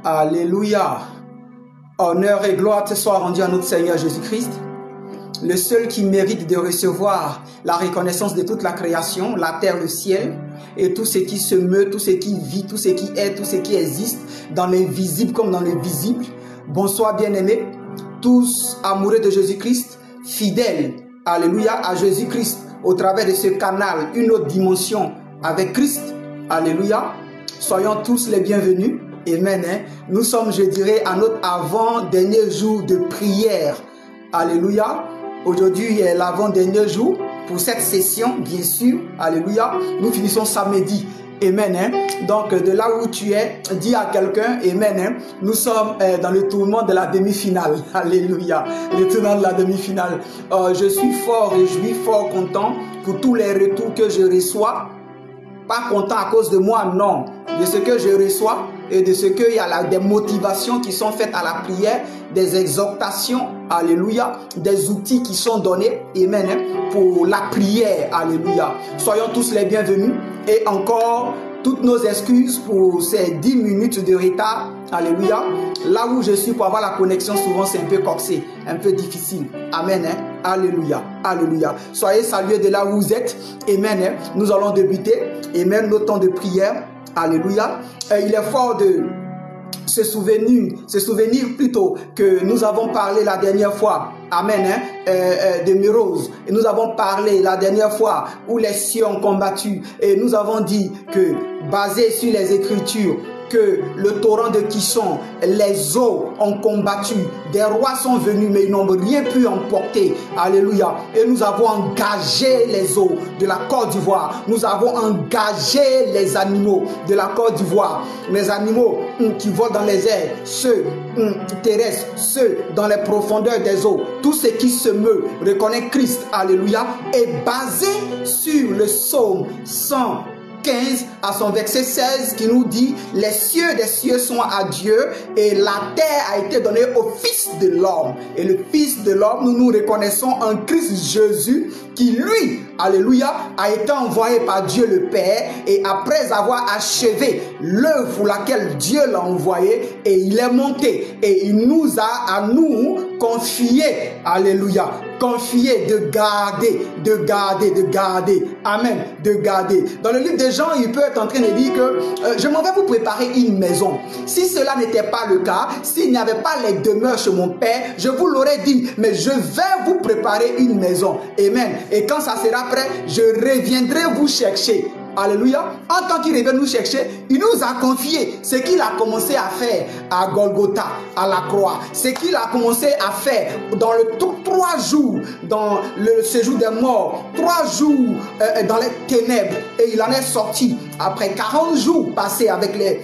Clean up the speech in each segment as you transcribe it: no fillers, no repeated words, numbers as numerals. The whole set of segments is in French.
Alléluia. Honneur et gloire te soient rendus à notre Seigneur Jésus-Christ, le seul qui mérite de recevoir la reconnaissance de toute la création, la terre, le ciel, et tout ce qui se meut, tout ce qui vit, tout ce qui est, tout ce qui existe, dans l'invisible comme dans le visible. Bonsoir bien-aimés, tous amoureux de Jésus-Christ, fidèles, alléluia, à Jésus-Christ, au travers de ce canal, une autre dimension avec Christ, alléluia. Soyons tous les bienvenus. Amen. Nous sommes, je dirais, à notre avant-dernier jour de prière. Alléluia. Aujourd'hui est l'avant-dernier jour pour cette session, bien sûr. Alléluia. Nous finissons samedi. Amen. Donc, de là où tu es, dis à quelqu'un, Amen. Nous sommes dans le tournoi de la demi-finale. Alléluia. Le tournoi de la demi-finale. Je suis fort réjoui, fort content pour tous les retours que je reçois. Pas content à cause de moi, non. De ce que je reçois et de ce qu'il y a des motivations qui sont faites à la prière, des exhortations, alléluia, des outils qui sont donnés, amen, pour la prière, alléluia. Soyons tous les bienvenus et encore toutes nos excuses pour ces 10 minutes de retard, alléluia. Là où je suis pour avoir la connexion, souvent c'est un peu corsé, un peu difficile, amen, alléluia, alléluia. Soyez salués de là où vous êtes, amen, nous allons débuter, amen, nos temps de prière. Alléluia. Il est fort de se souvenir plutôt que nous avons parlé la dernière fois, amen, de Mérose. Et nous avons parlé la dernière fois où les cieux ont combattu. Et nous avons dit que, basé sur les Écritures, que le torrent de Kishon, les eaux ont combattu, des rois sont venus mais ils n'ont rien pu emporter, alléluia, et nous avons engagé les eaux de la Côte d'Ivoire, nous avons engagé les animaux de la Côte d'Ivoire, les animaux qui volent dans les airs, ceux terrestres, ceux dans les profondeurs des eaux, tout ce qui se meut, reconnaît Christ, alléluia, est basé sur le psaume 115 à son verset 16 qui nous dit: les cieux des cieux sont à Dieu et la terre a été donnée au Fils de l'homme. Et le Fils de l'homme, nous nous reconnaissons en Christ Jésus qui lui, alléluia, a été envoyé par Dieu le Père, et après avoir achevé l'œuvre pour laquelle Dieu l'a envoyé, et il est monté et il nous a à nous confié, alléluia, confié de garder, amen, de garder. Dans le livre de Jean, il peut être en train de dire que je m'en vais vous préparer une maison. Si cela n'était pas le cas, s'il n'y avait pas les demeures chez mon Père, je vous l'aurais dit, mais je vais vous préparer une maison, amen. Et quand ça sera prêt, je reviendrai vous chercher. Alléluia. En tant qu'il revient nous chercher, il nous a confié ce qu'il a commencé à faire à Golgotha, à la croix. Ce qu'il a commencé à faire dans le 3 jours, dans le séjour des morts, 3 jours dans les ténèbres. Et il en est sorti après 40 jours passés avec les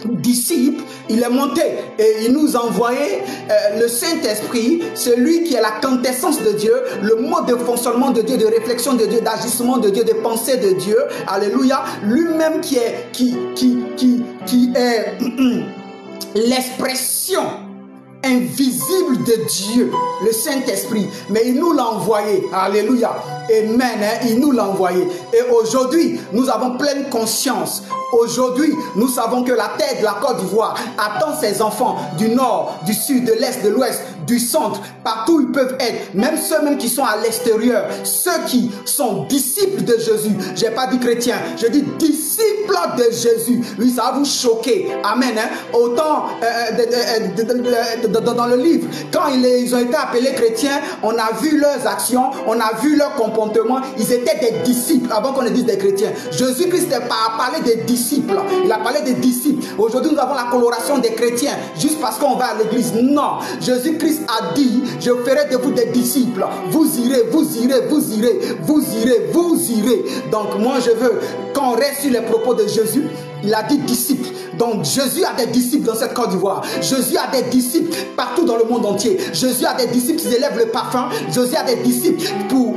disciples. Il est monté et il nous a envoyé le Saint-Esprit, celui qui est la quintessence de Dieu, le mode de fonctionnement de Dieu, de réflexion de Dieu, d'agissement de Dieu, de pensée de Dieu, alléluia, lui-même qui est l'expression invisible de Dieu, le Saint-Esprit, mais il nous l'a envoyé, alléluia, amen, il nous l'a envoyé. Et aujourd'hui, nous avons pleine conscience. Aujourd'hui, nous savons que la terre de la Côte d'Ivoire attend ses enfants du nord, du sud, de l'est, de l'ouest, du centre, partout où ils peuvent être, même ceux même qui sont à l'extérieur, ceux qui sont disciples de Jésus. Je n'ai pas dit chrétiens, je dis disciples de Jésus. Oui, ça va vous choquer, amen, autant dans le livre, quand ils ont été appelés chrétiens, on a vu leurs actions, on a vu leur comportement, ils étaient des disciples avant qu'on les dise des chrétiens. Jésus-Christ n'a pas parlé des disciples, il a parlé des disciples. Aujourd'hui, nous avons la coloration des chrétiens juste parce qu'on va à l'église. Non, Jésus-Christ a dit: je ferai de vous des disciples. Vous irez, vous irez, vous irez, vous irez, vous irez. Donc moi je veux qu'on reste sur les propos de Jésus. Il a dit disciples. Donc Jésus a des disciples dans cette Côte d'Ivoire. Jésus a des disciples partout dans le monde entier. Jésus a des disciples qui élèvent le parfum. Jésus a des disciples pour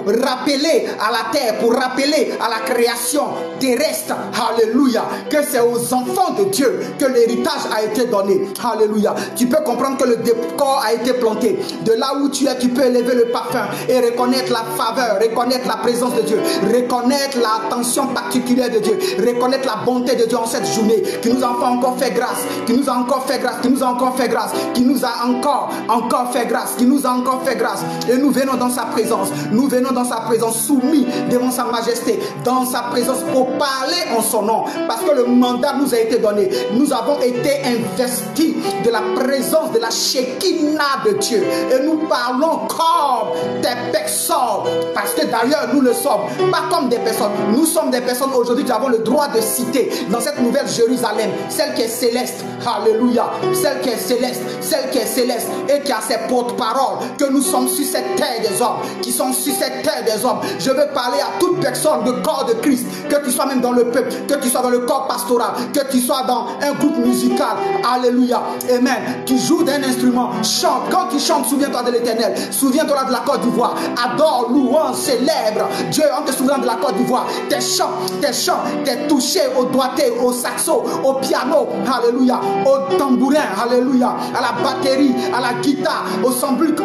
rappeler à la terre, pour rappeler à la création terrestre, alléluia, que c'est aux enfants de Dieu que l'héritage a été donné. Alléluia. Tu peux comprendre que le décor a été planté. De là où tu es, tu peux élever le parfum et reconnaître la faveur, reconnaître la présence de Dieu, reconnaître l'attention particulière de Dieu, reconnaître la bonté bonté de Dieu en cette journée, qui nous a encore fait grâce, qui nous a encore fait grâce, qui nous a encore fait grâce, qui nous a encore fait grâce, qui nous a encore fait grâce. Et nous venons dans sa présence, nous venons dans sa présence soumis devant sa majesté, dans sa présence pour parler en son nom, parce que le mandat nous a été donné. Nous avons été investis de la présence de la Shekinah de Dieu et nous parlons comme des personnes, parce que d'ailleurs nous le sommes, pas comme des personnes. Nous sommes des personnes aujourd'hui qui avons le droit de citer dans cette nouvelle Jérusalem, celle qui est céleste, alléluia, celle qui est céleste, celle qui est céleste et qui a ses porte-paroles, que nous sommes sur cette terre des hommes, qui sont sur cette terre des hommes. Je veux parler à toute personne de corps de Christ, que tu sois même dans le peuple, que tu sois dans le corps pastoral, que tu sois dans un groupe musical, alléluia, amen, tu joues d'un instrument, chante. Quand tu chantes, souviens-toi de l'Éternel, souviens-toi de la Côte d'Ivoire, adore, louange, célèbre Dieu en te souvenant de la Côte d'Ivoire. Tes chants, tes touchés au doigté, au saxo, au piano, alléluia, au tambourin, alléluia, à la batterie, à la guitare, au sambuc,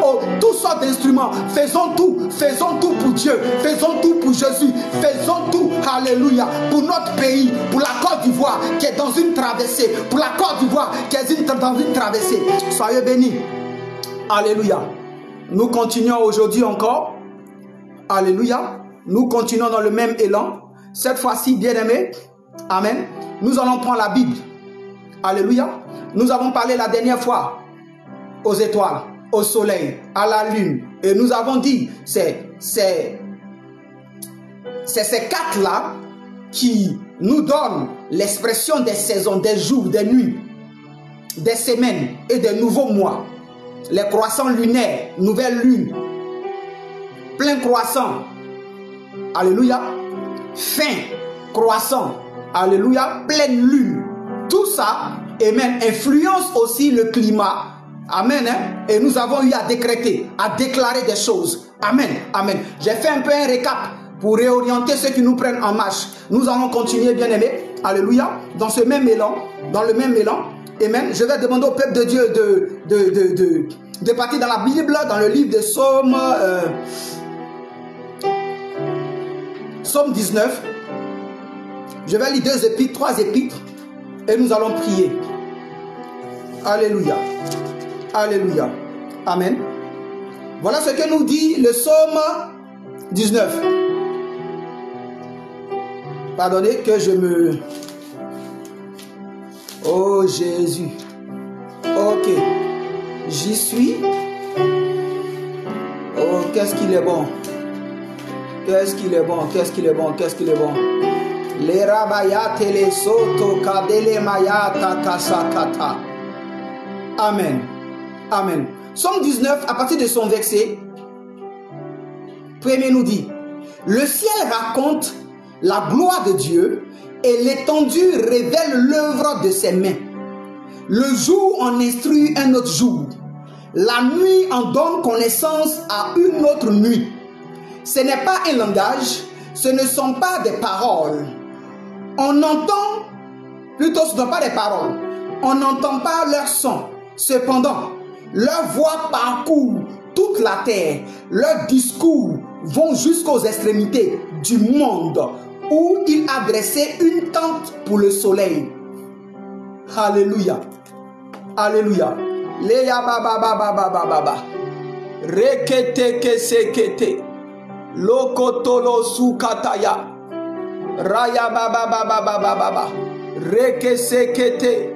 toutes sortes d'instruments. Faisons tout pour Dieu, faisons tout pour Jésus, faisons tout, alléluia, pour notre pays, pour la Côte d'Ivoire qui est dans une traversée, pour la Côte d'Ivoire qui est dans une traversée. Soyez bénis, alléluia. Nous continuons aujourd'hui encore, alléluia, nous continuons dans le même élan. Cette fois-ci, bien-aimés, amen, nous allons prendre la Bible, alléluia. Nous avons parlé la dernière fois aux étoiles, au soleil, à la lune, et nous avons dit, c'est ces quatre-là qui nous donnent l'expression des saisons, des jours, des nuits, des semaines et des nouveaux mois. Les croissants lunaires, nouvelle lune, plein croissant, alléluia, fin croissant, alléluia, pleine lune. Tout ça, amen, influence aussi le climat, amen, hein? Et nous avons eu à décréter, à déclarer des choses, amen, amen. J'ai fait un peu un récap pour réorienter ceux qui nous prennent en marche. Nous allons continuer, bien aimés, alléluia, dans ce même élan, dans le même élan. Amen. Je vais demander au peuple de Dieu de partir dans la Bible, dans le livre de Psaume 19. Je vais lire 2 épîtres, 3 épîtres et nous allons prier. Alléluia. Alléluia. Amen. Voilà ce que nous dit le Psaume 19. Pardonnez que je me... Oh Jésus. Ok. J'y suis. Oh, qu'est-ce qu'il est bon. Qu'est-ce qu'il est bon. Qu'est-ce qu'il est bon. Qu'est-ce qu'il est bon. Les rabayat et les soto kadele mayata kasakata. Amen. Amen. Psaume 19, à partir de son verset, premier nous dit, le ciel raconte la gloire de Dieu et l'étendue révèle l'œuvre de ses mains. Le jour en instruit un autre jour. La nuit en donne connaissance à une autre nuit. Ce n'est pas un langage, ce ne sont pas des paroles. On entend, plutôt ce ne sont pas des paroles. On n'entend pas leur son. Cependant, leur voix parcourt toute la terre. Leurs discours vont jusqu'aux extrémités du monde, où il a dressé une tente pour le soleil. Alléluia. Alléluia. Leya baba baba baba baba. Rekete kesekete. Lokotolo sukataya. Raya baba baba baba baba. Rekesekete.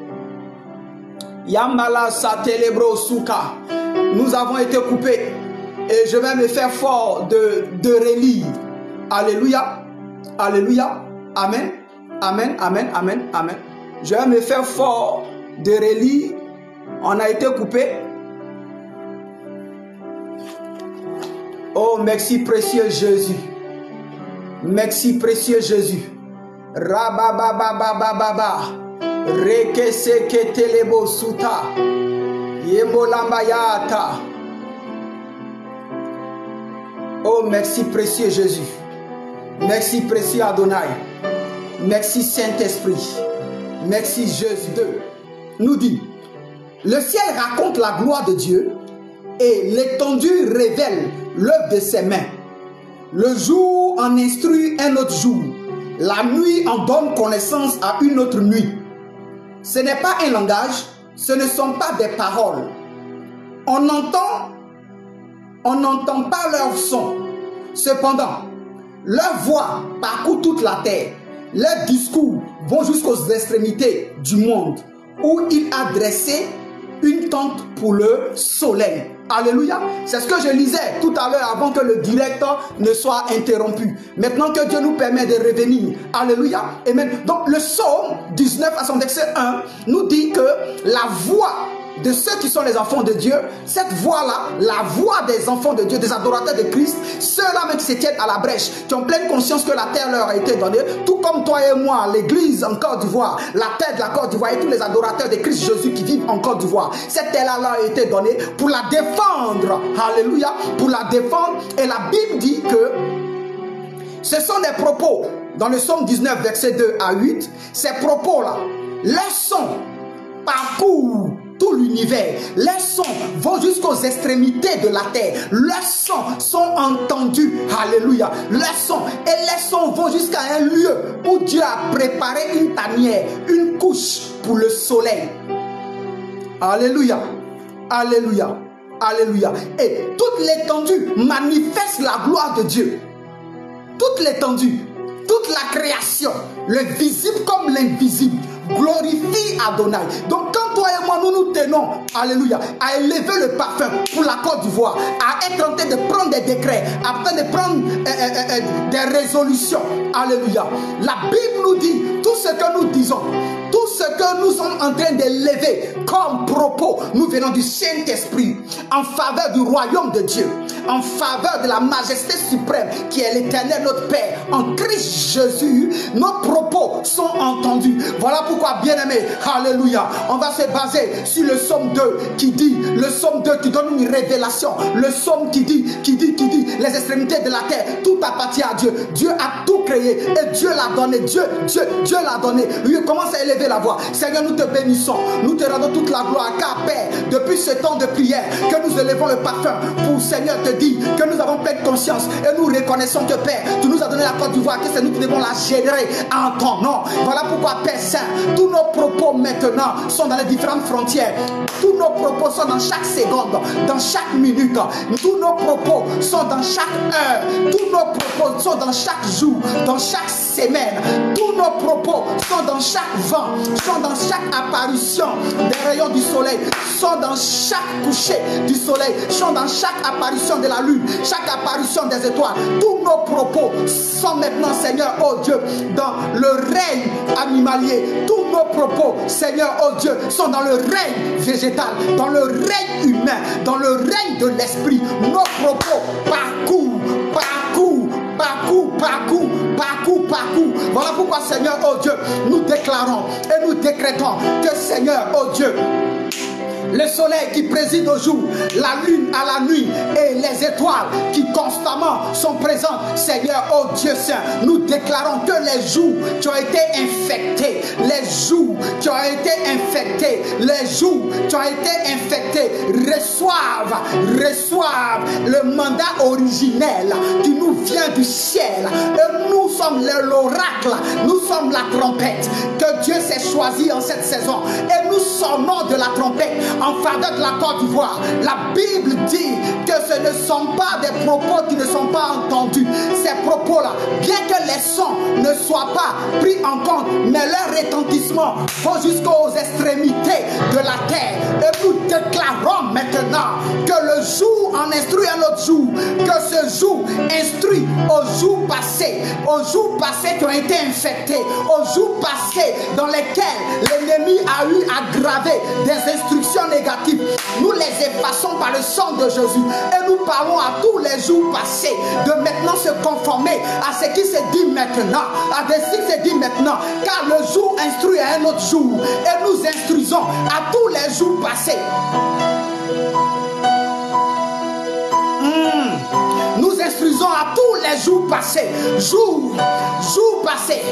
Yamala satelebro suka. Nous avons été coupés et je vais me faire fort de relire. Alléluia. Alléluia. Amen. Amen. Amen. Amen. Amen. Je vais me faire fort de relire. On a été coupé. Oh, merci précieux Jésus. Merci précieux Jésus. Rababababababa. Rekeseketelebo suta. Yembolambayata. Oh, merci précieux Jésus. Merci précieux Adonai. Merci Saint-Esprit. Merci Jésus. 2 nous dit, le ciel raconte la gloire de Dieu et l'étendue révèle l'œuvre de ses mains. Le jour en instruit un autre jour La nuit en donne connaissance à une autre nuit. Ce n'est pas un langage, ce ne sont pas des paroles. On n'entend pas leur son. Cependant, leur voix parcourt toute la terre. Leurs discours vont jusqu'aux extrémités du monde, où il a dressé une tente pour le soleil. Alléluia. C'est ce que je lisais tout à l'heure avant que le direct ne soit interrompu. Maintenant que Dieu nous permet de revenir. Alléluia. Amen. Donc le psaume 19 à son verset 1 nous dit que la voix de ceux qui sont les enfants de Dieu, cette voix-là, la voix des enfants de Dieu, des adorateurs de Christ, ceux-là même qui se tiennent à la brèche, qui ont pleine conscience que la terre leur a été donnée, tout comme toi et moi, l'église en Côte d'Ivoire, la terre de la Côte d'Ivoire et tous les adorateurs de Christ Jésus qui vivent en Côte d'Ivoire, cette terre-là leur a été donnée pour la défendre. Alléluia. Pour la défendre. Et la Bible dit que ce sont des propos, dans le psaume 19, verset 2 à 8, ces propos-là, leur son parcourent tout l'univers. Les sons vont jusqu'aux extrémités de la terre. Les sons sont entendus. Alléluia. Les sons. Et les sons vont jusqu'à un lieu où Dieu a préparé une tanière, une couche pour le soleil. Alléluia. Alléluia. Alléluia. Et toute l'étendue manifeste la gloire de Dieu. Toute l'étendue, toute la création, le visible comme l'invisible, glorifie Adonai. Donc quand toi et moi nous nous tenons, alléluia, à élever le parfum pour la Côte d'Ivoire, à être en train de prendre des décrets, à train de prendre des résolutions, alléluia, la Bible nous dit tout ce que nous disons, tout ce que nous sommes en train d'élever comme propos, nous venons du Saint-Esprit en faveur du royaume de Dieu, en faveur de la majesté suprême qui est l'Éternel notre Père. En Christ Jésus, nos propos sont entendus. Voilà pourquoi, bien-aimés, alléluia, on va se baser sur le psaume 2 qui dit, le psaume 2 qui donne une révélation, le psaume qui dit, les extrémités de la terre, tout appartient à Dieu. Dieu a tout créé et Dieu l'a donné. Dieu l'a donné. Lui commence à élever la voix. Seigneur, nous te bénissons, nous te rendons toute la gloire, car Père, depuis ce temps de prière, que nous élevons le parfum pour, Seigneur, te dire que nous avons pleine conscience et nous reconnaissons que Père, tu nous as donné la Côte d'Ivoire, que c'est nous qui devons la générer en ton nom. Voilà pourquoi, Père Saint, tous nos propos maintenant sont dans les différentes frontières. Tous nos propos sont dans chaque seconde, dans chaque minute. Tous nos propos sont dans chaque heure. Tous nos propos sont dans chaque jour, dans chaque semaine. Tous nos propos sont dans chaque vent, sont dans chaque apparition des rayons du soleil, sont dans chaque coucher du soleil, sont dans chaque apparition de la lune, chaque apparition des étoiles. Tous nos propos sont maintenant, Seigneur, oh Dieu, dans le règne animalier. Tous nos propos, Seigneur, oh Dieu, sont dans le règne végétal, dans le règne humain, dans le règne de l'esprit. Nos propos parcourent. Voilà pourquoi, Seigneur, oh Dieu, nous déclarons et nous décrétons que, Seigneur, oh Dieu, le soleil qui préside au jour, la lune à la nuit et les étoiles qui constamment sont présentes, Seigneur, oh Dieu Saint, nous déclarons que les jours qui ont été infectés, les jours qui ont été infectés, les jours qui ont été infectés reçoivent le mandat originel qui nous vient du ciel. Et nous sommes l'oracle, nous sommes la trompette que Dieu s'est choisi en cette saison. Et nous sonnons de la trompette en faveur de la Côte d'Ivoire. La Bible dit que ce ne sont pas des propos qui ne sont pas entendus. Ces propos-là, bien que les sons ne soient pas pris en compte, mais leur retentissement va jusqu'aux extrémités de la terre. Et nous déclarons maintenant que le jour en instruit un autre jour, que ce jour instruit aux jours passés qui ont été infectés, aux jours passés dans lesquels l'ennemi a eu à graver des instructions négatives. Nous les effaçons par le sang de Jésus et nous parlons à tous les jours passés de maintenant se conformer à ce qui se dit maintenant, à ce qui se dit maintenant, car le jour instruit à un autre jour et nous instruisons à tous les jours passés. Nous instruisons à tous les jours passés, jours passés,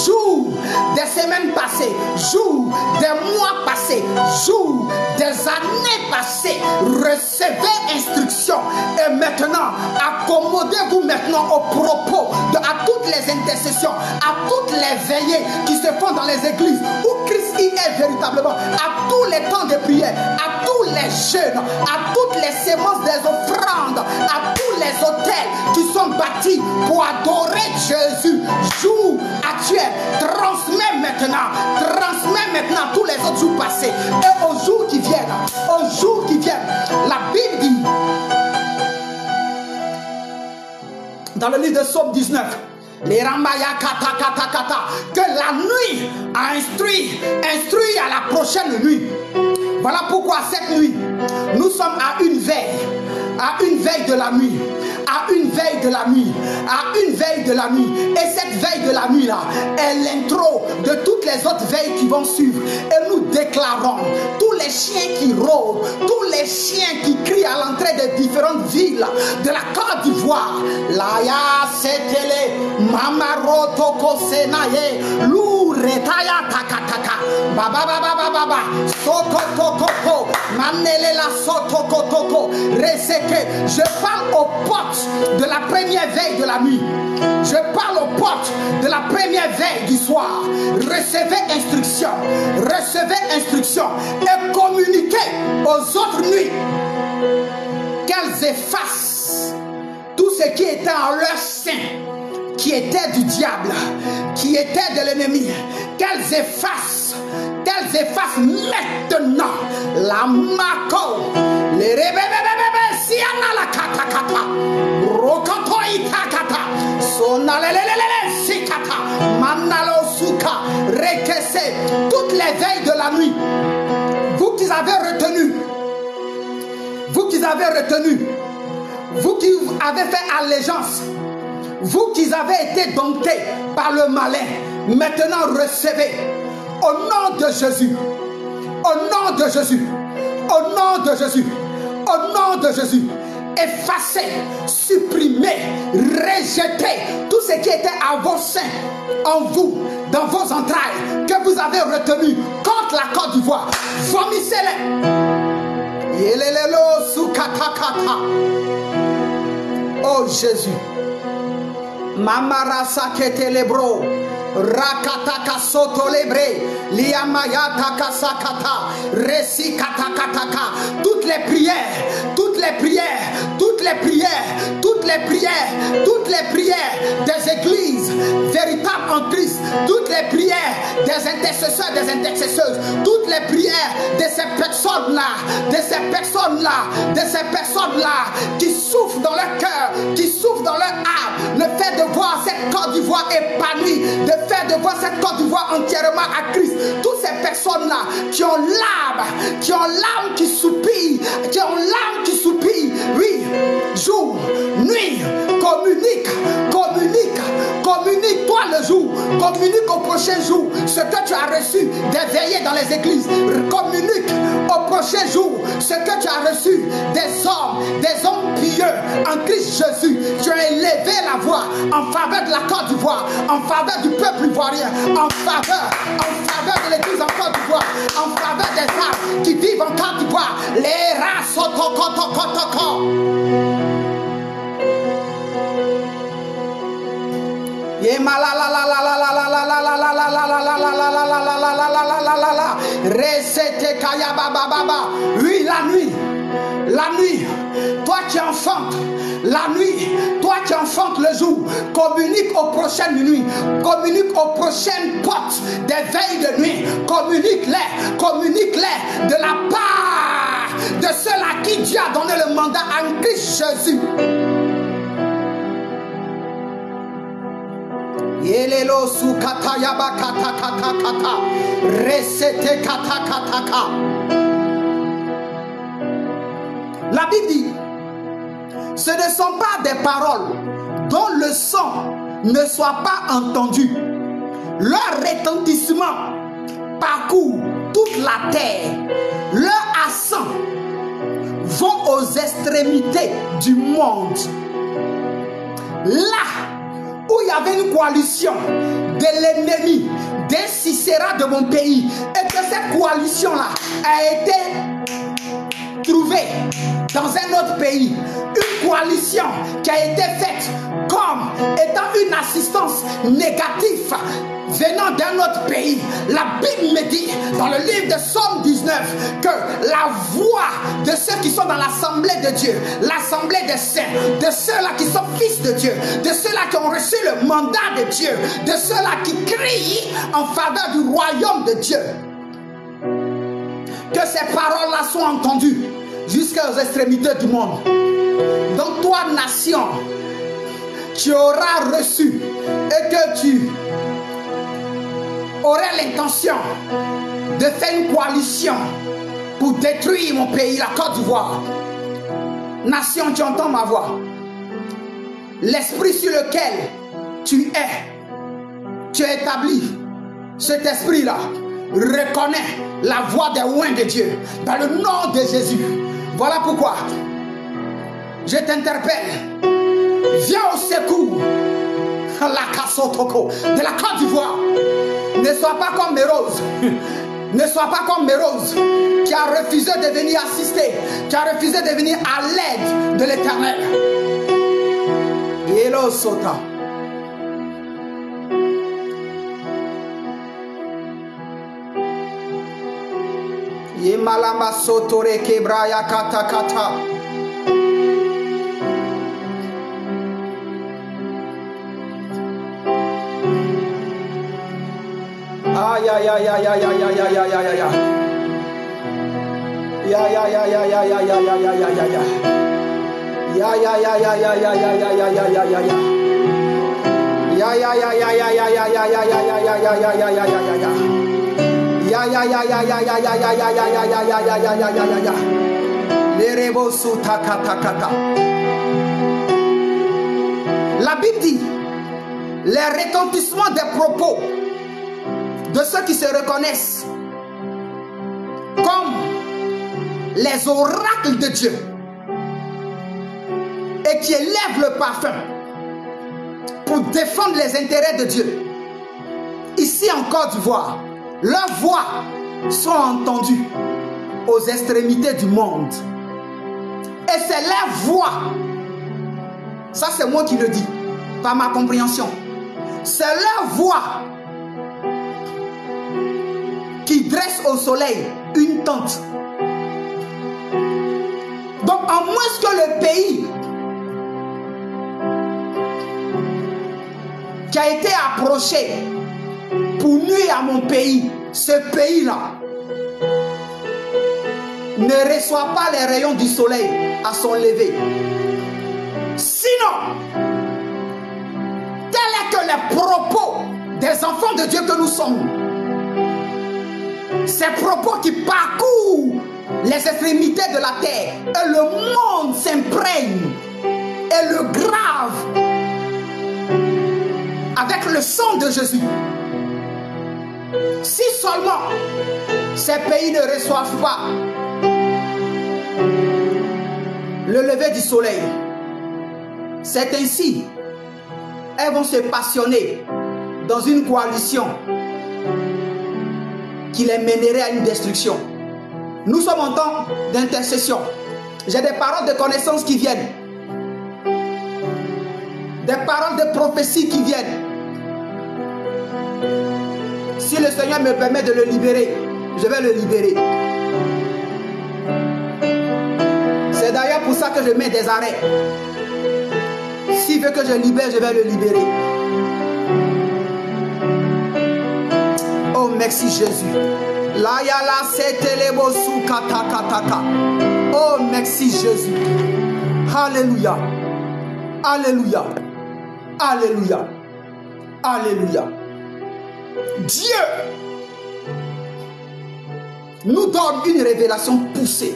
jours des semaines passées, jours des mois passés. passées, jours, des années passées, recevez instruction. Et maintenant, accommodez-vous maintenant au propos, à toutes les intercessions, à toutes les veillées qui se font dans les églises, où Christ y est véritablement, à tous les temps de prière, à tous les jeûnes, à toutes les sémences des offrandes, à tous les autels qui sont bâtis pour adorer Jésus, jour actuel. Transmets maintenant tous les autres jours passés et aux jours qui viennent, la Bible dit dans le livre de Psaume 19, les Rambaya kata kata kata, que la nuit a instruit à la prochaine nuit. Voilà pourquoi cette nuit, nous sommes à une veille de la nuit, à une veille de la nuit, à une veille de la nuit. Et cette veille de la nuit là est l'intro de toutes les autres veilles qui vont suivre. Et nous déclarons tous les chiens qui rôdent, tous les chiens qui crient à l'entrée des différentes villes de la Côte d'Ivoire. Laya setele mamaroto kosenaye luretaya takataka baba baba baba soto koko manelela soto kotoko reseke. Je parle aux portes de la première veille de la nuit. Je parle aux portes de la première veille du soir. Recevez instruction et communiquez aux autres nuits qu'elles effacent tout ce qui était en leur sein, qui était du diable, qui était de l'ennemi, qu'elles effacent maintenant la mako, les rebébébébébé, siana la kata kata, rokoto itakata, sonalelelelele sikata, manalo suka, rekese, toutes les veilles de la nuit. Vous qui avez retenu, vous qui avez fait allégeance, vous qui avez été domptés par le malin, maintenant recevez au nom de Jésus, effacez, supprimez, rejetez tout ce qui était à vos seins, en vous, dans vos entrailles, que vous avez retenu contre la Côte d'Ivoire. Vomissez-les. Oh Jésus. Mamarasa ketelebro. Rakataka soto lebre, liamayata kasakata, resi katakataka. Toutes les prières des églises véritables en Christ, toutes les prières des intercesseurs, des intercesseuses, toutes les prières de ces personnes-là, qui souffrent dans leur cœur, qui souffrent dans leur âme, le fait de voir cette Côte d'Ivoire épanouie, de faire de voir cette Côte d'Ivoire entièrement à Christ. Toutes ces personnes-là qui ont l'âme qui soupire, oui, jour, nuit, communique toi le jour, communique au prochain jour ce que tu as reçu des veillées dans les églises, communique au prochain jour ce que tu as reçu des hommes pieux en Christ Jésus. Tu as élevé la voix en faveur de la Côte d'Ivoire, en faveur du peuple ivoirien, en faveur de l'église en Côte d'Ivoire, en faveur des âmes qui vivent en Côte d'Ivoire. Les rats sotokotokotoko. Oui, la nuit, toi qui enfantes, la nuit, toi qui enfantes le jour, communique aux prochaines nuits, communique aux prochaines portes des veilles de nuit, communique-les de la part de ceux à qui Dieu a donné le mandat en Christ Jésus. Yelelo su katayaba kata kata kata resete kata kata kata. La Bible dit, ce ne sont pas des paroles dont le son ne soit pas entendu. Leur retentissement parcourt toute la terre. Leur accent vont aux extrémités du monde. Là où il y avait une coalition de l'ennemi, des Sisera de mon pays, et que cette coalition-là a été trouvée dans un autre pays, une coalition qui a été faite comme étant une assistance négative venant d'un autre pays, la Bible me dit dans le livre de Somme 19 que la voix de ceux qui sont dans l'assemblée de Dieu, l'assemblée des saints, de ceux-là qui sont fils de Dieu, de ceux-là qui ont reçu le mandat de Dieu, de ceux-là qui crient en faveur du royaume de Dieu, que ces paroles-là sont entendues jusqu'aux extrémités du monde. Donc toi, nation, tu auras reçu et que tu aurais l'intention de faire une coalition pour détruire mon pays, la Côte d'Ivoire. Nation, tu entends ma voix. L'esprit sur lequel tu es établi, cet esprit-là reconnaît la voix des oints de Dieu dans le nom de Jésus. Voilà pourquoi je t'interpelle. Viens au secours de la Côte d'Ivoire. Ne sois pas comme Mérose. Ne sois pas comme Mérose qui a refusé de venir assister, qui a refusé de venir à l'aide de l'Éternel. Hello Sota. Yemalama Sotore Kebraya Kata Kata. Aïe aïe aïe aïe aïe aïe aïe aïe aïe aïe aïe. Ya ya ya ya ya ya ya ya ya ya ya ya. Ya ya ya ya ya ya ya ya ya ya ya ya ya. Ya ya ya ya ya ya ya ya ya ya ya ya ya ya ya ya ya ya. Ya ya ya ya ya ya ya ya ya ya ya ya ya ya ya ya ya ya. Lerebo suta kata kata. La Bible dit les retentissements des propos de ceux qui se reconnaissent comme les oracles de Dieu et qui élèvent le parfum pour défendre les intérêts de Dieu. Ici en Côte d'Ivoire, leurs voix sont entendues aux extrémités du monde. Et c'est leur voix, ça c'est moi qui le dis, par ma compréhension, c'est leur voix qui dresse au soleil une tente. Donc en moins que le pays qui a été approché pour nuire à mon pays, ce pays-là ne reçoit pas les rayons du soleil à son lever. Sinon, tel est que les propos des enfants de Dieu que nous sommes, ces propos qui parcourent les extrémités de la terre et le monde s'imprègne et le grave avec le sang de Jésus. Si seulement ces pays ne reçoivent pas le lever du soleil, c'est ainsi elles vont se passionner dans une coalition qui les mènerait à une destruction. Nous sommes en temps d'intercession. J'ai des paroles de connaissance qui viennent, des paroles de prophétie qui viennent. Si le Seigneur me permet de le libérer, je vais le libérer. C'est d'ailleurs pour ça que je mets des arrêts. S'il veut que je libère, je vais le libérer. Oh, merci Jésus. La ya la setelebo su kata kataka. Oh, merci Jésus. Alléluia. Alléluia. Alléluia. Alléluia. Dieu nous donne une révélation poussée.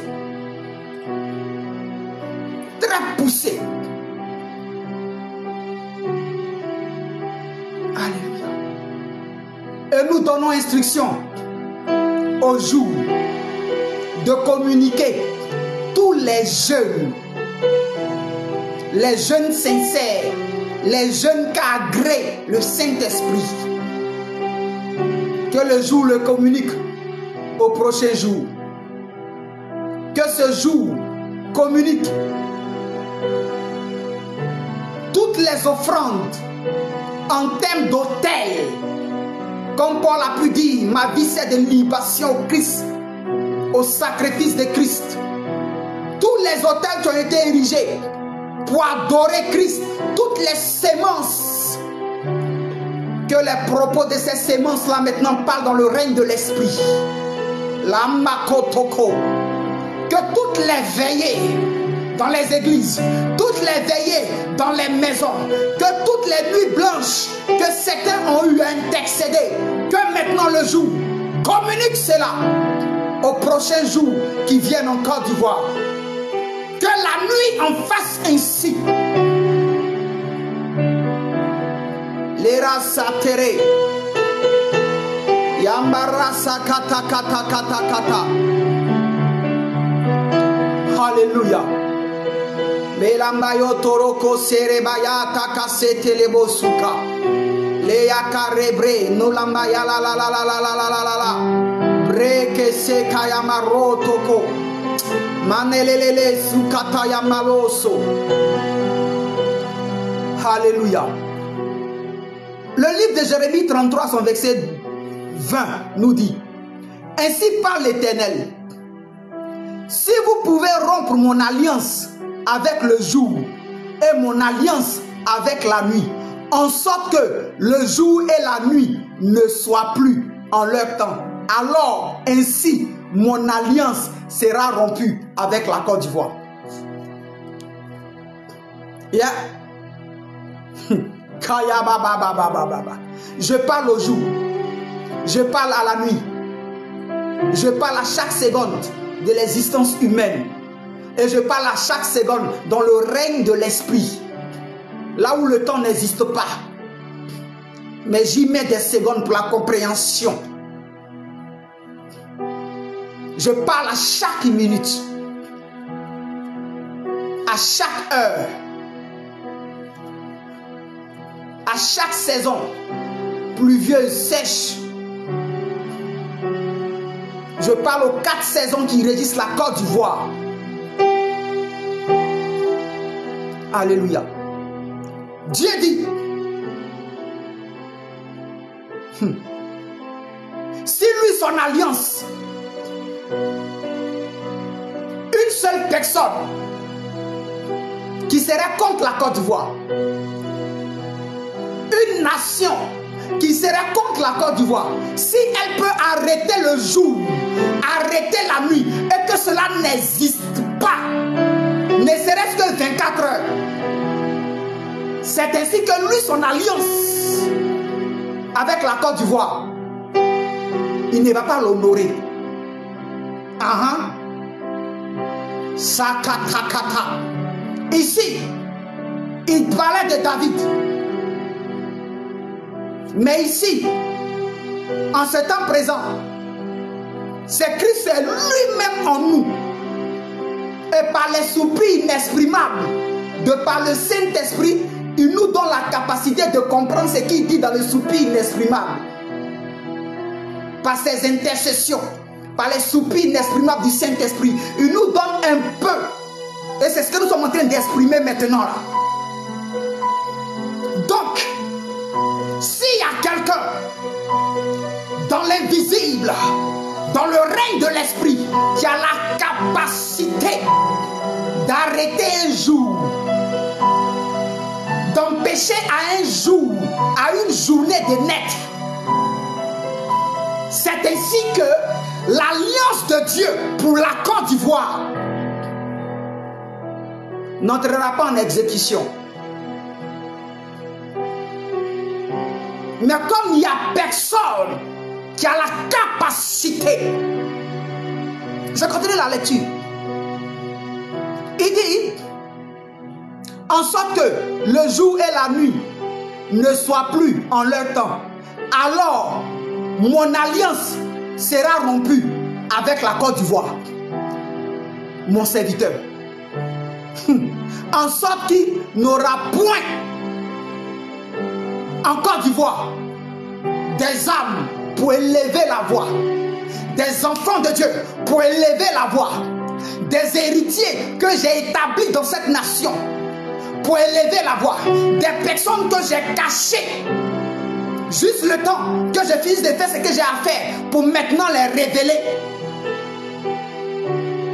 Très poussée. Alléluia. Et nous donnons instruction au jour de communiquer tous les jeunes sincères, les jeunes qui agréent le Saint-Esprit, que le jour le communique au prochain jour. Que ce jour communique toutes les offrandes en termes d'autel. Comme Paul a pu dire, ma vie c'est de libation au Christ, au sacrifice de Christ. Tous les autels qui ont été érigés pour adorer Christ, toutes les sémences, que les propos de ces sémences-là maintenant parlent dans le règne de l'esprit. La makotoko. Que toutes les veillées dans les églises, toutes les veillées dans les maisons, que toutes les nuits blanches que certains ont eu à intercéder, que maintenant le jour communique cela au prochain jour qui viennent en Côte d'Ivoire. Que la nuit en fasse ainsi. Les rasatere Yambarasa kata kata kata kata. Alléluia. Melambayo toroko serebaya takasete lebosuka. Leya karebre nolambaya la la la la la la la la la. Breke sekaya marotoko. Manelelele sukata ya maloso. Alléluia. Le livre de Jérémie 33, son verset 20 nous dit: ainsi parle l'Éternel. Si vous pouvez rompre mon alliance avec le jour et mon alliance avec la nuit, en sorte que le jour et la nuit ne soient plus en leur temps, alors ainsi mon alliance sera rompue avec la Côte d'Ivoire. Yeah. Je parle au jour, je parle à la nuit, je parle à chaque seconde de l'existence humaine, et je parle à chaque seconde dans le règne de l'esprit, là où le temps n'existe pas, mais j'y mets des secondes pour la compréhension. Je parle à chaque minute, à chaque heure, à chaque saison, pluvieuse, sèche. Je parle aux 4 saisons qui régissent la Côte d'Ivoire. Alléluia. Dieu dit, si lui, son alliance, une seule personne qui serait contre la Côte d'Ivoire, une nation qui serait contre la Côte d'Ivoire, si elle peut arrêter le jour, arrêter la nuit, et que cela n'existe pas, ne serait-ce que 24 heures, c'est ainsi que lui, son alliance avec la Côte d'Ivoire, il ne va pas l'honorer. Sakatakata. Ici, il parlait de David. Mais ici, en ce temps présent, c'est Christ lui-même en nous. Et par les soupirs inexprimables, de par le Saint-Esprit, il nous donne la capacité de comprendre ce qu'il dit dans le soupir inexprimable. Par ses intercessions, par les soupirs inexprimables du Saint-Esprit, il nous donne un peu. Et c'est ce que nous sommes en train d'exprimer maintenant là. Donc, s'il y a quelqu'un dans l'invisible, dans le règne de l'esprit, qui a la capacité d'arrêter un jour, d'empêcher à un jour, à une journée de naître, c'est ainsi que l'alliance de Dieu pour la Côte d'Ivoire n'entrera pas en exécution. Mais comme il n'y a personne qui a la capacité, je continue la lecture. Il dit, en sorte que le jour et la nuit ne soient plus en leur temps, alors mon alliance sera rompue avec la Côte d'Ivoire, mon serviteur. En sorte qu'il n'aura point en Côte d'Ivoire des âmes pour élever la voix, des enfants de Dieu pour élever la voix, des héritiers que j'ai établis dans cette nation pour élever la voix, des personnes que j'ai cachées juste le temps que je finisse de faire ce que j'ai à faire pour maintenant les révéler.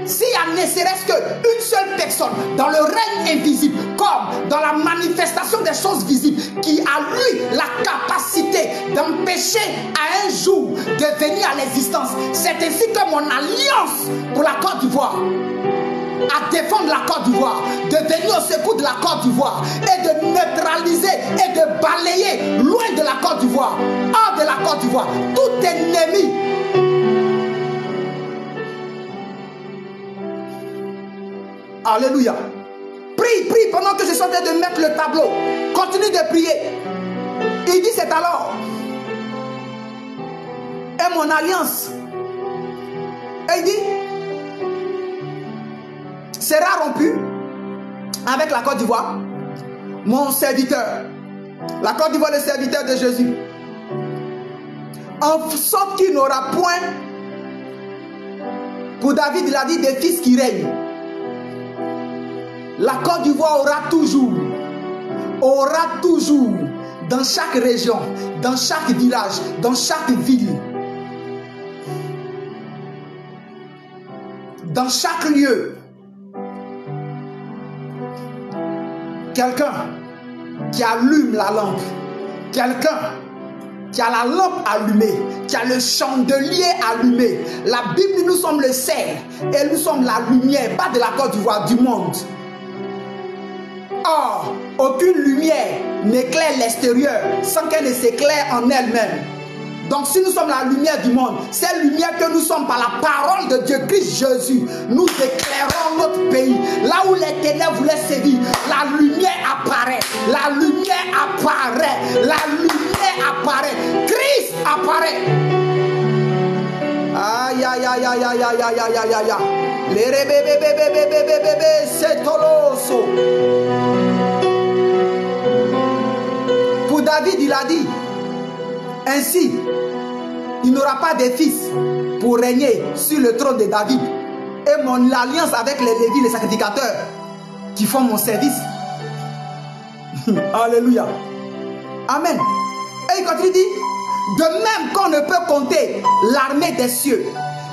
S'il y a ne serait-ce qu'une seule personne dans le règne invisible, comme dans la manifestation des choses visibles, qui a lui la capacité d'empêcher à un jour de venir à l'existence, c'est ainsi que mon alliance pour la Côte d'Ivoire, à défendre la Côte d'Ivoire, de venir au secours de la Côte d'Ivoire et de neutraliser et de balayer loin de la Côte d'Ivoire, hors de la Côte d'Ivoire, tout ennemi. Alléluia. Prie, prie pendant que je suis en train de mettre le tableau. Continue de prier. Il dit c'est alors. Et mon alliance. Et il dit sera rompu avec la Côte d'Ivoire. Mon serviteur. La Côte d'Ivoire, le serviteur de Jésus. En sorte qu'il n'aura point. Pour David, il a dit des fils qui règnent. La Côte d'Ivoire aura toujours, dans chaque région, dans chaque village, dans chaque ville, dans chaque lieu, quelqu'un qui allume la lampe, quelqu'un qui a la lampe allumée, qui a le chandelier allumé. La Bible, nous sommes le sel et nous sommes la lumière, pas de la Côte d'Ivoire, du monde. Or, aucune lumière n'éclaire l'extérieur sans qu'elle ne s'éclaire en elle-même. Donc si nous sommes la lumière du monde, cette lumière que nous sommes par la parole de Dieu, Christ Jésus, nous éclairons notre pays. Là où les ténèbres voulaient sévir, la lumière apparaît. La lumière apparaît. La lumière apparaît. Christ apparaît. Aïe, aïe, aïe, aïe, aïe, aïe, aïe, aïe, aïe, aïe. Les rébébébébébébébébébé, c'est toloso. Pour David, il a dit, ainsi, il n'aura pas de fils pour régner sur le trône de David. Et mon alliance avec les Lévites, les sacrificateurs, qui font mon service. Alléluia. Amen. Et il continue, dit, de même qu'on ne peut compter l'armée des cieux,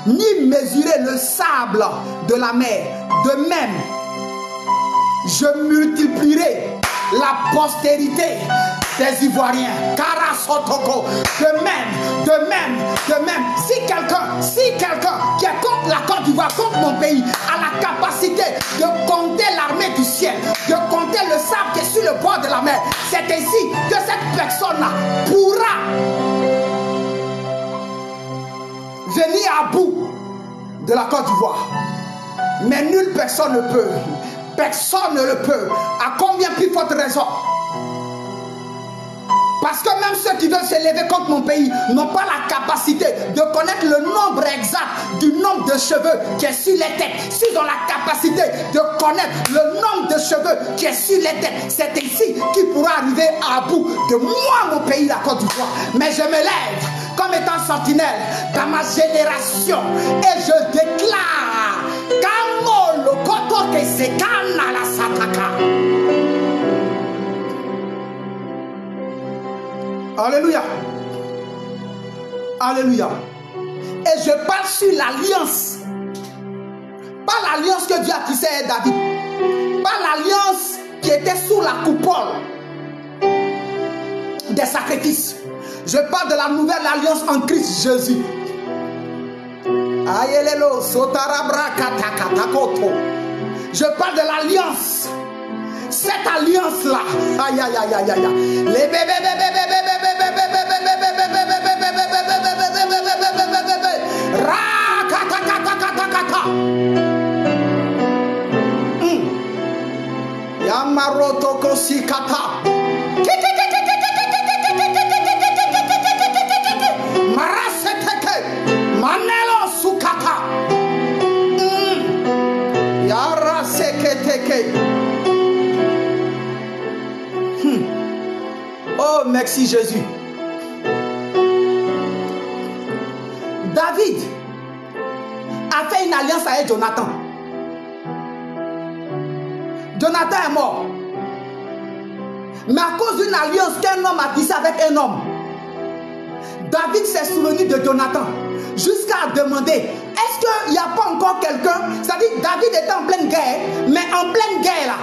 ni mesurer le sable de la mer, de même, je multiplierai la postérité des Ivoiriens. Karasotoko. De même, si quelqu'un qui est contre la Côte d'Ivoire, contre mon pays, a la capacité de compter l'armée du ciel, de compter le sable qui est sur le bord de la mer, c'est ainsi que cette personne-là pourra venir à bout de la Côte d'Ivoire. Mais nulle personne ne peut. Personne ne le peut. À combien plus forte raison? Parce que même ceux qui veulent s'élever contre mon pays n'ont pas la capacité de connaître le nombre exact du nombre de cheveux qui est sur les têtes. S'ils ont la capacité de connaître le nombre de cheveux qui est sur les têtes, c'est ainsi qu'ils pourront arriver à bout de moi, mon pays, la Côte d'Ivoire. Mais je me lève comme étant sentinelle dans ma génération et je déclare Kamo le koto ke sekana la sataka. Alléluia. Alléluia. Et je parle sur l'alliance. Pas l'alliance que Dieu a tissée avec David. Pas l'alliance qui était sous la coupole des sacrifices. Je parle de la nouvelle alliance en Christ Jésus. Ayelelo sotarabra katakatakoto. Je parle de l'alliance. Cette alliance-là, aïe aïe aïe aïe aïe, les bébés Yamaroto kosikata Maraseteke Manelo sukata Yaraseketeke. Oh, merci Jésus. David fait une alliance avec Jonathan. Jonathan est mort. Mais à cause d'une alliance qu'un homme a tissée avec un homme, David s'est souvenu de Jonathan jusqu'à demander, est-ce qu'il n'y a pas encore quelqu'un? C'est-à-dire David était en pleine guerre, mais en pleine guerre là.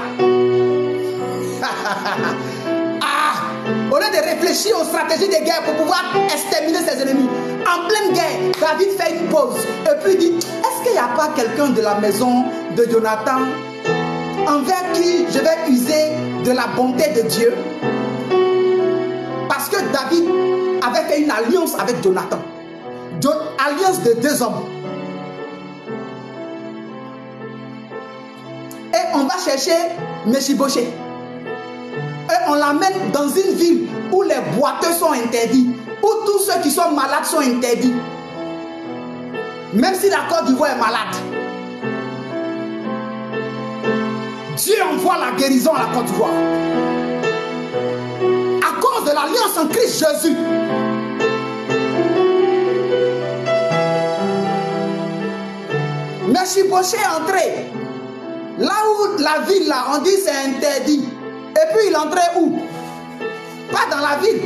Au lieu de réfléchir aux stratégies de guerre pour pouvoir exterminer ses ennemis, en pleine guerre, David fait une pause et puis dit, est-ce qu'il n'y a pas quelqu'un de la maison de Jonathan envers qui je vais user de la bonté de Dieu? Parce que David avait fait une alliance avec Jonathan. Alliance de deux hommes. Et on va chercher Mephibosheth. Et on l'amène dans une ville où les boiteux sont interdits, où tous ceux qui sont malades sont interdits. Même si la Côte d'Ivoire est malade, Dieu envoie la guérison à la Côte d'Ivoire. À cause de l'alliance en Christ Jésus. Mephibosheth est entré. Là où la ville, là, on dit c'est interdit. Et puis il entrait où? Pas dans la ville.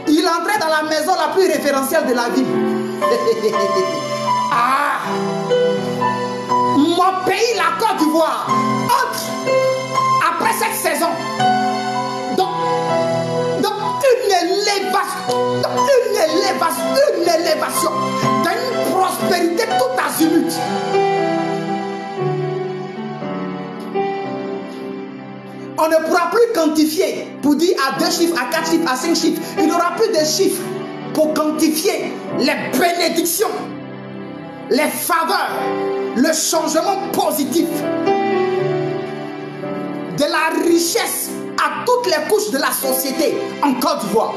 Il entrait dans la maison la plus référentielle de la ville. Mon pays, la Côte d'Ivoire, entre après cette saison donc une élévation dans une prospérité tout azimut. On ne pourra plus quantifier pour dire à 2 chiffres, à 4 chiffres, à 5 chiffres. Il n'y aura plus de chiffres pour quantifier les bénédictions, les faveurs, le changement positif, de la richesse à toutes les couches de la société en Côte d'Ivoire.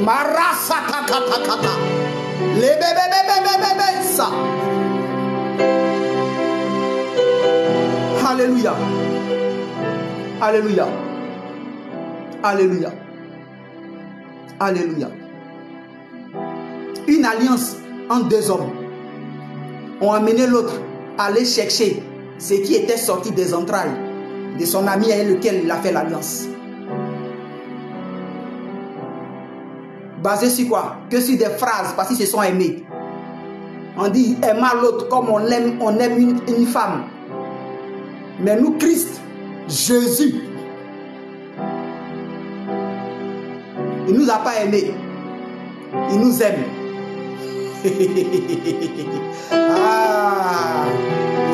Marasakatakata. Les bébés, ça. Alléluia. Alléluia. Alléluia. Alléluia. Une alliance entre deux hommes ont amené l'autre à aller chercher ce qui était sorti des entrailles de son ami avec lequel il a fait l'alliance. Basé sur quoi? Que sur des phrases parce qu'ils se sont aimés. On dit aimer l'autre comme on aime une femme. Mais nous, Christ, Jésus, il ne nous a pas aimés. Il nous aime.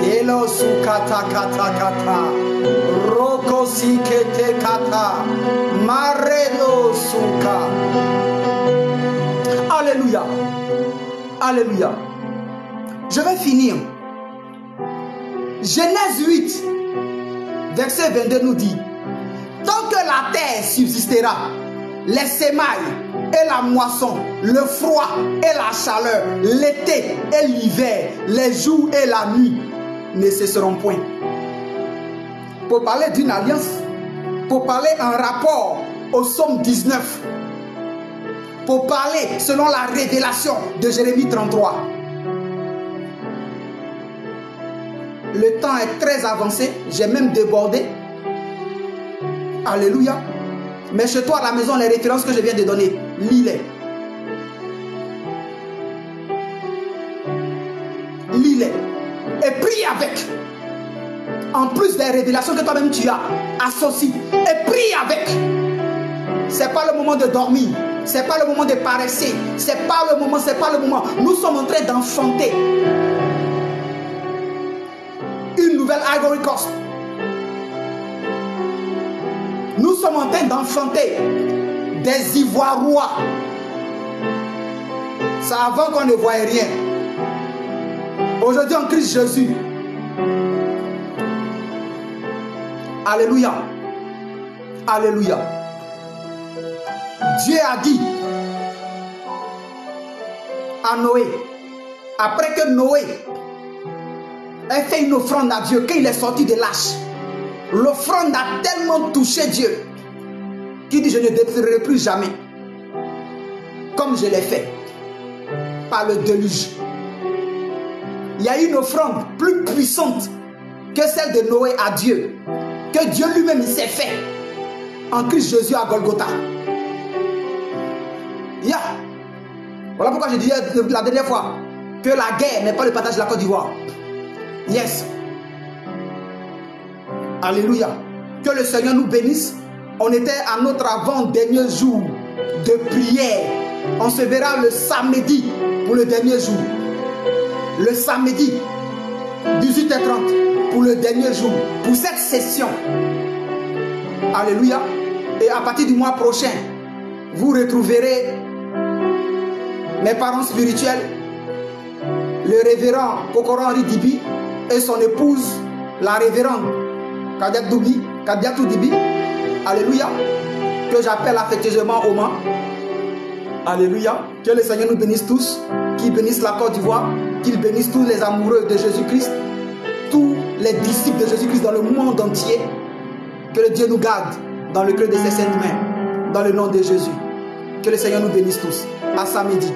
Yelo sukata kata kata roko sikete kata marelo suka. Alléluia. Alléluia. Je vais finir. Genèse 8 verset 22 nous dit, tant que la terre subsistera, les semailles et la moisson, le froid et la chaleur, l'été et l'hiver, les jours et la nuit ne cesseront point. Pour parler d'une alliance, pour parler en rapport au psaume 19, pour parler selon la révélation de Jérémie 33. Le temps est très avancé, j'ai même débordé. Alléluia. Mais chez toi à la maison, les références que je viens de donner, lis-les. Lis-les. Et prie avec. En plus des révélations que toi-même tu as, associe. Et prie avec. C'est pas le moment de dormir. C'est pas le moment de paresser. C'est pas le moment, c'est pas le moment. Nous sommes en train d'enfanter une nouvelle Ivory Coast. Nous sommes en train d'enfanter des Ivoirois. C'est avant qu'on ne voyait rien. Aujourd'hui en Christ Jésus. Alléluia. Alléluia. Dieu a dit à Noé, après que Noé ait fait une offrande à Dieu, quand il est sorti de l'arche, l'offrande a tellement touché Dieu qu'il dit, je ne détruirai plus jamais comme je l'ai fait par le déluge. il y a une offrande plus puissante que celle de Noé à Dieu, que Dieu lui-même s'est fait en Christ Jésus à Golgotha. Voilà pourquoi je disais la dernière fois que la guerre n'est pas le partage de la Côte d'Ivoire. Yes. Alléluia. Que le Seigneur nous bénisse. On était à notre avant-dernier jour de prière. On se verra le samedi pour le dernier jour. Le samedi, 18h30 pour le dernier jour, pour cette session. Alléluia. Et à partir du mois prochain, vous retrouverez mes parents spirituels, le révérend Kokoro Henri Dibi et son épouse, la révérende Kadiatou Dibi. Alléluia. Que j'appelle affectueusement Oma. Alléluia. Que le Seigneur nous bénisse tous, qu'il bénisse la Côte d'Ivoire, qu'il bénisse tous les amoureux de Jésus-Christ, tous les disciples de Jésus-Christ dans le monde entier. Que le Dieu nous garde dans le creux de ses saintes mains, dans le nom de Jésus. Que le Seigneur nous bénisse tous. À samedi.